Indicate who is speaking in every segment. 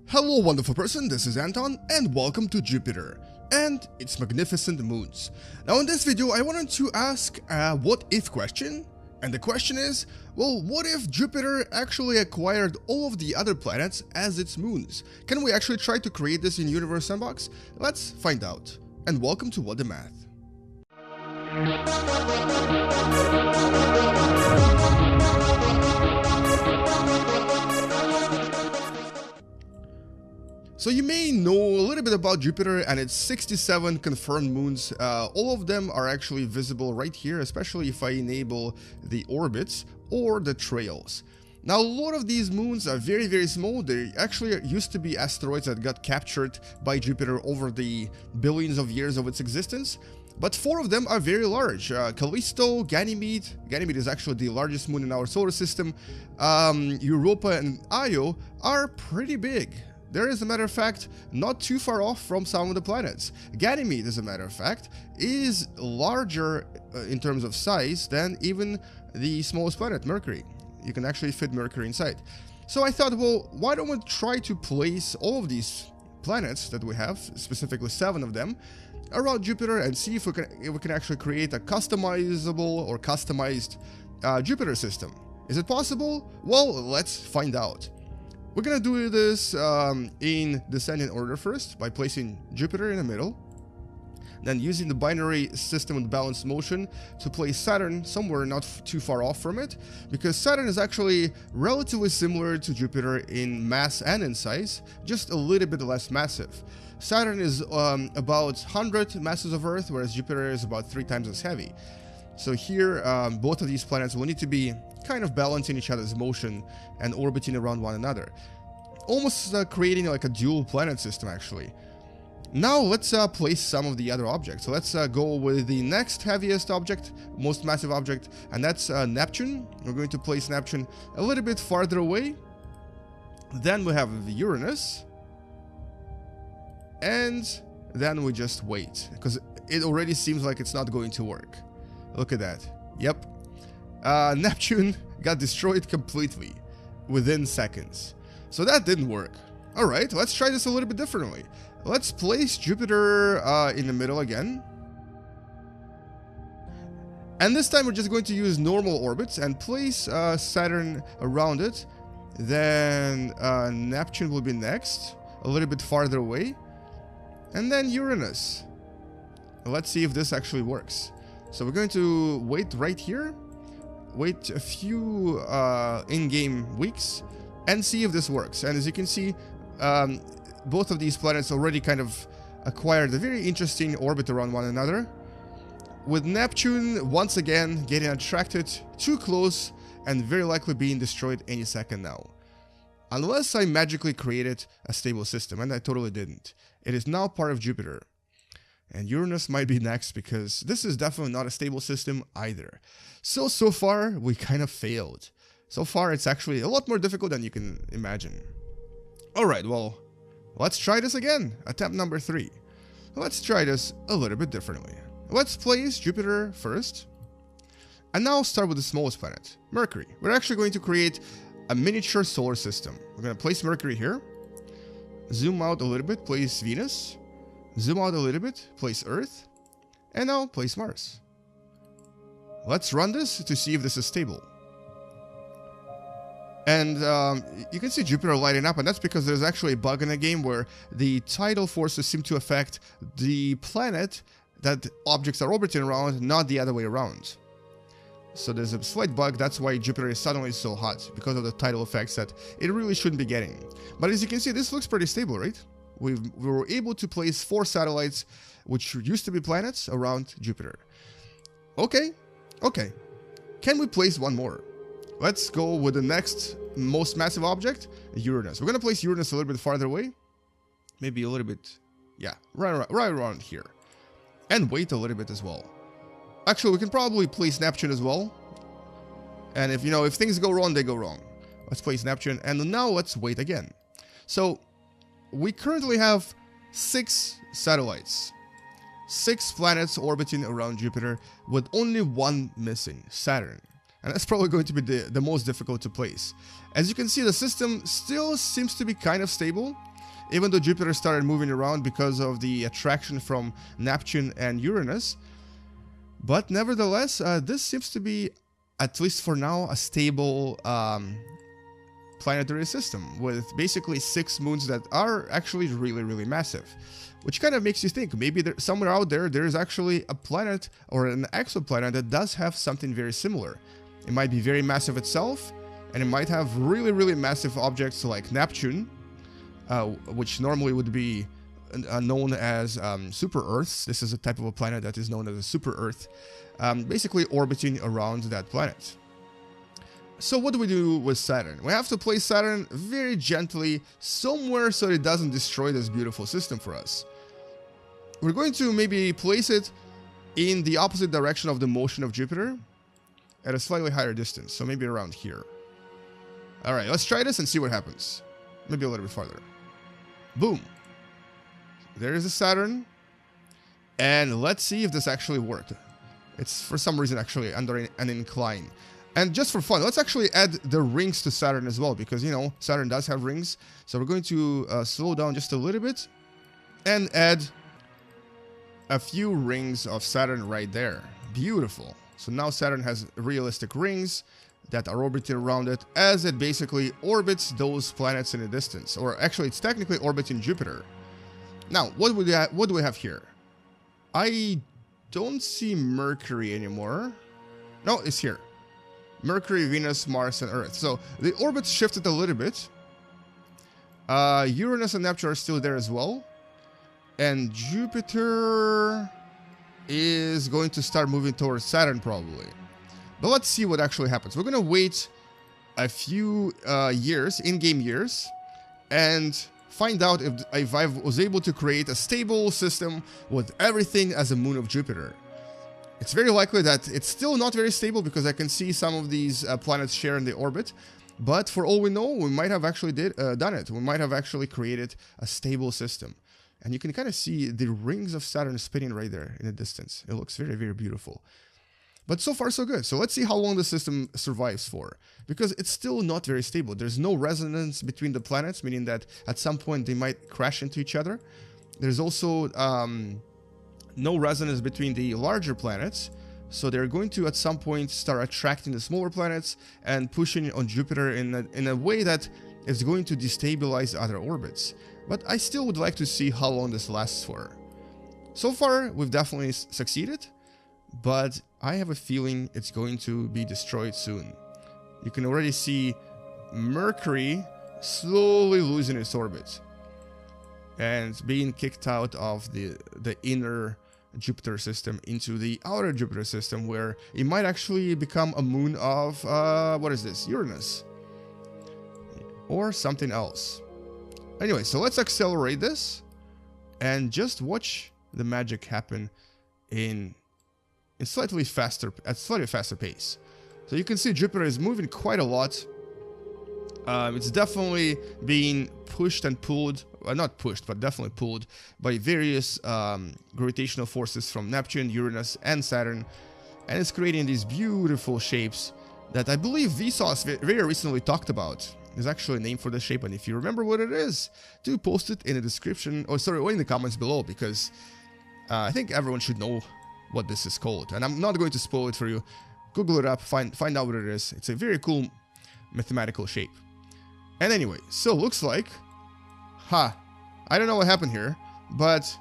Speaker 1: Hello wonderful person, this is Anton and welcome to Jupiter and its magnificent moons. Now in this video I wanted to ask a what if question, and the question is, well, what if Jupiter actually acquired all of the other planets as its moons? Can we actually try to create this in Universe Sandbox? Let's find out, and welcome to What the Math. So you may know a little bit about Jupiter and its 67 confirmed moons. All of them are actually visible right here, especially if I enable the orbits or the trails. Now a lot of these moons are very small. They actually used to be asteroids that got captured by Jupiter over the billions of years of its existence. But 4 of them are very large. Callisto, Ganymede is actually the largest moon in our solar system, Europa and Io are pretty big. There is, a matter of fact, not too far off from some of the planets. Ganymede, as a matter of fact, is larger in terms of size than even the smallest planet, Mercury. You can actually fit Mercury inside. So I thought, well, why don't we try to place all of these planets that we have, specifically 7 of them, around Jupiter and see if we can actually create a customizable or customized Jupiter system. Is it possible? Well, let's find out. We're gonna do this in descending order first by placing Jupiter in the middle, then using the binary system with balanced motion to place Saturn somewhere not too far off from it, because Saturn is actually relatively similar to Jupiter in mass and in size, just a little bit less massive. Saturn is about 100 masses of Earth, whereas Jupiter is about 3 times as heavy. So here, both of these planets will need to be kind of balancing each other's motion and orbiting around one another. Almost creating like a dual planet system, actually. Now let's place some of the other objects. So let's go with the next heaviest object, most massive object, and that's Neptune. We're going to place Neptune a little bit farther away. Then we have Uranus. And then we just wait, because it already seems like it's not going to work. Look at that. Yep. Neptune got destroyed completely within seconds. So that didn't work. Alright, let's try this a little bit differently. Let's place Jupiter in the middle again. And this time we're just going to use normal orbits and place Saturn around it. Then Neptune will be next, a little bit farther away. And then Uranus. Let's see if this actually works. So we're going to wait right here, wait a few in-game weeks, and see if this works. And as you can see, both of these planets already kind of acquired a very interesting orbit around one another, with Neptune once again getting attracted too close and very likely being destroyed any second now. Unless I magically created a stable system, and I totally didn't. It is now part of Jupiter. And Uranus might be next, because this is definitely not a stable system either. So far, we kind of failed. So far, it's actually a lot more difficult than you can imagine. Alright, well, let's try this again. Attempt number 3. Let's try this a little bit differently. Let's place Jupiter first. And now start with the smallest planet, Mercury. We're actually going to create a miniature solar system. We're going to place Mercury here. Zoom out a little bit, place Venus. Zoom out a little bit, place Earth, and now place Mars. Let's run this to see if this is stable. And you can see Jupiter lighting up, and that's because there's actually a bug in the game where the tidal forces seem to affect the planet that objects are orbiting around, not the other way around. So there's a slight bug, that's why Jupiter is suddenly so hot, because of the tidal effects that it really shouldn't be getting. But as you can see, this looks pretty stable, right? We were able to place 4 satellites, which used to be planets, around Jupiter. Okay. Can we place one more? Let's go with the next most massive object, Uranus. We're going to place Uranus a little bit farther away. Maybe a little bit, yeah, right around here. And wait a little bit as well. Actually, we can probably place Neptune as well. And if things go wrong, they go wrong. Let's place Neptune, and now let's wait again. So we currently have 6 satellites, 6 planets orbiting around Jupiter, with only 1 missing, Saturn. And that's probably going to be the most difficult to place. As you can see, the system still seems to be kind of stable. even though Jupiter started moving around because of the attraction from Neptune and Uranus. But nevertheless, this seems to be, at least for now, a stable planetary system with basically 6 moons that are actually really, really massive. Which kind of makes you think, maybe somewhere out there, there is actually a planet or an exoplanet that does have something very similar. It might be very massive itself, and it might have really, really massive objects like Neptune, which normally would be known as super Earths. This is a type of a planet that is known as a super Earth, basically orbiting around that planet. So what do we do with Saturn? We have to place Saturn very gently somewhere so it doesn't destroy this beautiful system for us. We're going to maybe place it in the opposite direction of the motion of Jupiter at a slightly higher distance, so maybe around here. Alright, let's try this and see what happens. Maybe a little bit farther. Boom. There is a Saturn. And let's see if this actually worked. It's for some reason actually under an incline. And just for fun, let's actually add the rings to Saturn as well, because, you know, Saturn does have rings. So we're going to slow down just a little bit and add a few rings of Saturn right there. Beautiful. So now Saturn has realistic rings that are orbiting around it as it basically orbits those planets in a distance. Or actually, it's technically orbiting Jupiter. Now, what do we have here? I don't see Mercury anymore. No, it's here. Mercury, Venus, Mars, and Earth. So the orbits shifted a little bit. Uranus and Neptune are still there as well. And Jupiter is going to start moving towards Saturn probably. But let's see what actually happens. We're going to wait a few years, in-game years, and find out if I was able to create a stable system with everything as a moon of Jupiter. It's very likely that it's still not very stable because I can see some of these planets share in the orbit. But for all we know, we might have actually done it. We might have actually created a stable system. And you can kind of see the rings of Saturn spinning right there in the distance. It looks very, very beautiful. But so far, so good. So let's see how long the system survives for. Because it's still not very stable. There's no resonance between the planets, meaning that at some point they might crash into each other. There's also no resonance between the larger planets, so they're going to at some point start attracting the smaller planets and pushing on Jupiter in a way that is going to destabilize other orbits. But I still would like to see how long this lasts for. So far, we've definitely succeeded, but I have a feeling it's going to be destroyed soon. You can already see Mercury slowly losing its orbit and being kicked out of the inner Jupiter system into the outer Jupiter system, where it might actually become a moon of what is this, Uranus or something else. Anyway, so let's accelerate this and just watch the magic happen at slightly faster pace. So you can see Jupiter is moving quite a lot. It's definitely being pushed and pulled, not pushed, but definitely pulled by various gravitational forces from Neptune, Uranus, and Saturn. And it's creating these beautiful shapes that I believe Vsauce very recently talked about. There's actually a name for the shape, and if you remember what it is, do post it in the description, or in the comments below, because I think everyone should know what this is called. And I'm not going to spoil it for you. Google it up, find out what it is. It's a very cool mathematical shape. And anyway, so looks like, I don't know what happened here, but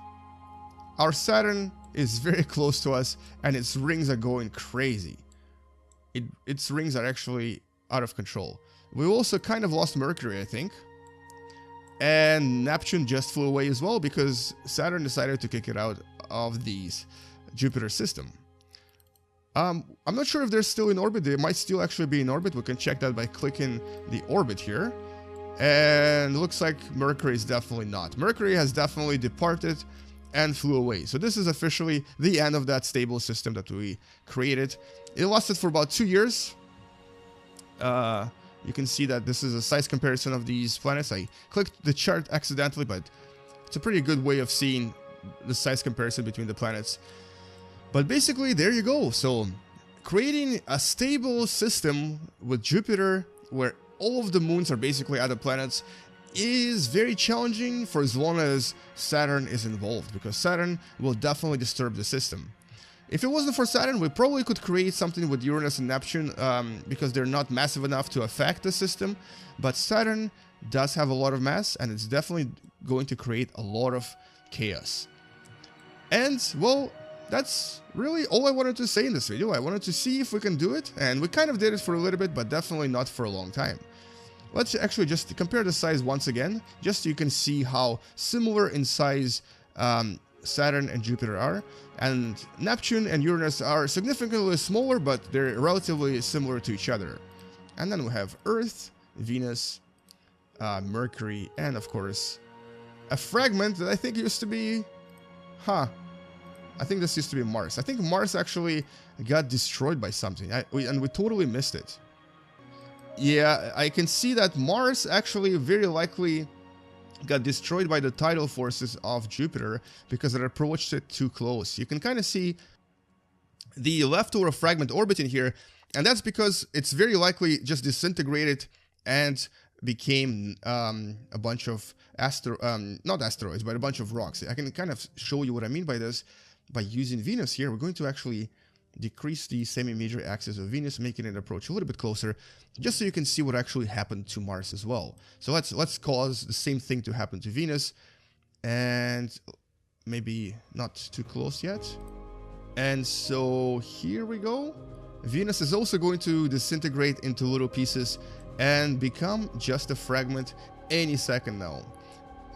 Speaker 1: our Saturn is very close to us, and its rings are going crazy. Its rings are actually out of control. We also kind of lost Mercury, I think. And Neptune just flew away as well, because Saturn decided to kick it out of the Jupiter system. I'm not sure if they're still in orbit. They might still actually be in orbit. We can check that by clicking the orbit here. And it looks like Mercury is definitely not. Mercury has definitely departed and flew away. So this is officially the end of that stable system that we created. It lasted for about 2 years. You can see that this is a size comparison of these planets. I clicked the chart accidentally, but it's a pretty good way of seeing the size comparison between the planets. But basically, there you go. So creating a stable system with Jupiter, where all of the moons are basically other planets, is very challenging for as long as Saturn is involved, because Saturn will definitely disturb the system. If it wasn't for Saturn, we probably could create something with Uranus and Neptune, because they're not massive enough to affect the system, but Saturn does have a lot of mass, and it's definitely going to create a lot of chaos. And, well, that's really all I wanted to say in this video. I wanted to see if we can do it, and we kind of did it for a little bit, but definitely not for a long time. Let's actually just compare the size once again, just so you can see how similar in size Saturn and Jupiter are. And Neptune and Uranus are significantly smaller, but they're relatively similar to each other. And then we have Earth, Venus, Mercury, and of course, a fragment that I think used to be... I think this used to be Mars. I think Mars actually got destroyed by something, and we totally missed it. Yeah, I can see that Mars actually very likely got destroyed by the tidal forces of Jupiter because it approached it too close. You can kind of see the leftover fragment orbiting here, and that's because it's very likely just disintegrated and became a bunch of not asteroids, but a bunch of rocks. I can kind of show you what I mean by this. By using Venus here, we're going to actually decrease the semi-major axis of Venus, making it approach a little bit closer, just so you can see what actually happened to Mars as well. So let's cause the same thing to happen to Venus, and maybe not too close yet. And so here we go. Venus is also going to disintegrate into little pieces and become just a fragment any second now,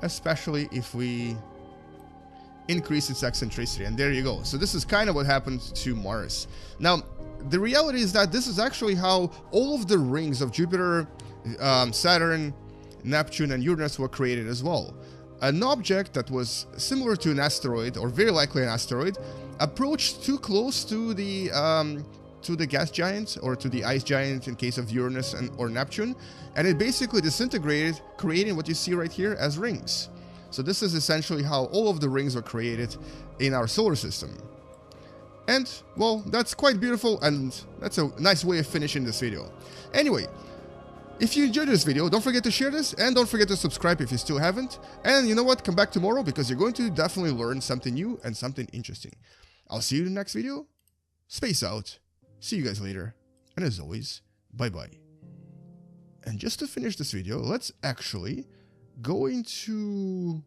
Speaker 1: especially if we increase its eccentricity. And there you go. So this is kind of what happened to Mars. Now, the reality is that this is actually how all of the rings of Jupiter, Saturn, Neptune, and Uranus were created as well. An object that was similar to an asteroid, or very likely an asteroid, approached too close to the gas giant, or to the ice giant in case of Uranus or Neptune, and it basically disintegrated, creating what you see right here as rings. So this is essentially how all of the rings were created in our solar system. And, well, that's quite beautiful, and that's a nice way of finishing this video. Anyway, if you enjoyed this video, don't forget to share this, and don't forget to subscribe if you still haven't. And you know what? Come back tomorrow, because you're going to definitely learn something new and something interesting. I'll see you in the next video. Space out. See you guys later. And as always, bye-bye. And just to finish this video, let's actually go into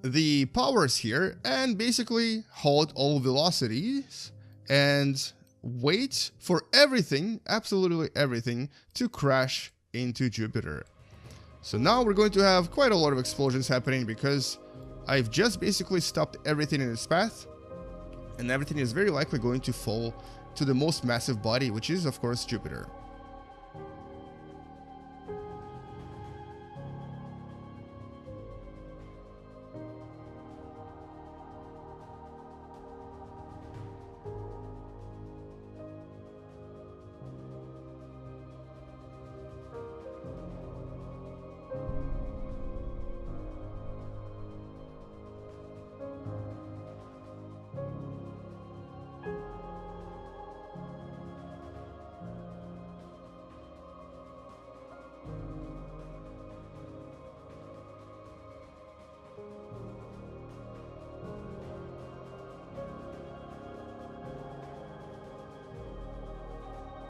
Speaker 1: the powers here and basically halt all velocities and wait for everything, absolutely everything, to crash into Jupiter. So now we're going to have quite a lot of explosions happening because I've just basically stopped everything in its path, and everything is very likely going to fall to the most massive body, which is of course Jupiter.